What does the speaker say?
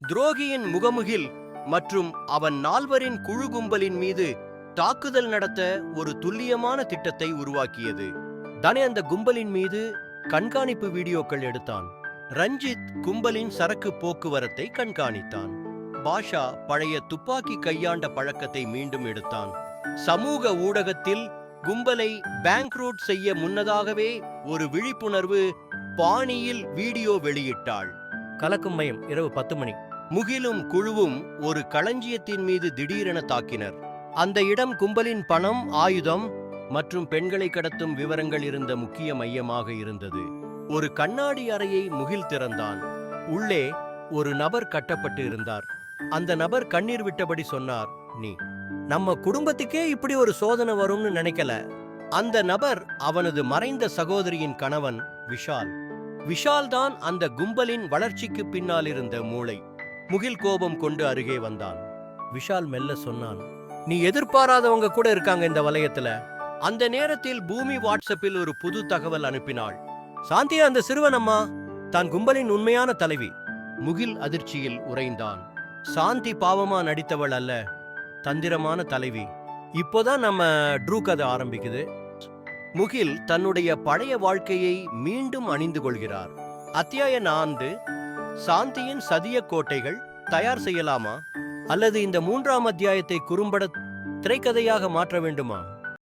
துரோகியின் முகமுகில் மற்றும் அவன் நால்வரின் குழு கும்பலின் மீது தாக்குதல் நடத்த ஒரு துல்லியமான திட்டத்தை உருவாக்கியது. தானே அந்த கும்பலின் மீது கண்காணிப்பு வீடியோக்கள் எடுத்தான். ரஞ்சித் கும்பலின் சரக்கு போக்குவரத்தை கண்காணித்தான். பாஷா பழைய துப்பாக்கி கையாண்ட பழக்கத்தை மீண்டும் எடுத்தான். சமூக ஊடகத்தில் கும்பலை பேங்க்ரூட் செய்ய முன்னதாகவே ஒரு விழிப்புணர்வு பாணியில் வீடியோ வெளியிட்டாள். கலக்கும் மையம் இரவு 10 மணி. முகிலும் குழுவும் ஒரு களஞ்சியத்தின் மீது திடீரென தாக்கினர். அந்த இடம் கும்பலின் பணம், ஆயுதம் மற்றும் பெண்களை கடத்தும் விவரங்கள் இருந்த முக்கிய மையமாக இருந்தது. ஒரு கண்ணாடி அறையை முகில் திறந்தான். உள்ளே ஒரு நபர் கட்டப்பட்டு இருந்தார். அந்த நபர் கண்ணீர் விட்டபடி சொன்னார், "நீ நம்ம குடும்பத்துக்கே இப்படி ஒரு சோதனை வரும்னு நினைக்கல." அந்த நபர் அவனது மறைந்த சகோதரியின் கணவன் விஷால். விஷால் தான் அந்த கும்பலின் வளர்ச்சிக்கு பின்னால் இருந்த மூளை. முகில் கோபம் கொண்டு அருகே வந்தான். விஷால் மெல்ல சொன்னான், "நீ எதிர்பாராதவங்க கூட இருக்காங்க இந்த வலயத்துல." அந்த நேரத்தில் பூமி வாட்ஸ்அப்பில் ஒரு புது தகவல் அனுப்பினாள். சாந்தியா அந்த சிறுவன் அம்மா தான் கும்பலின் உண்மையான தலைவி. முகில் அதிர்ச்சியில் உறைந்தான். சாந்தி பாவமா நடித்தவள் அல்ல, தந்திரமான தலைவி. இப்போதான் நம்ம ட்ரூ கதை ஆரம்பிக்குது. முகில் தன்னுடைய பழைய வாழ்க்கையை மீண்டும் அணிந்து கொள்கிறார். அத்தியாய 4. சாந்தியின் சதிய கோட்டைகள். தயார் செய்யலாமா அல்லது இந்த 3ஆம் அத்தியாயத்தை குறும்பட திரைக்கதையாக மாற்ற வேண்டுமா?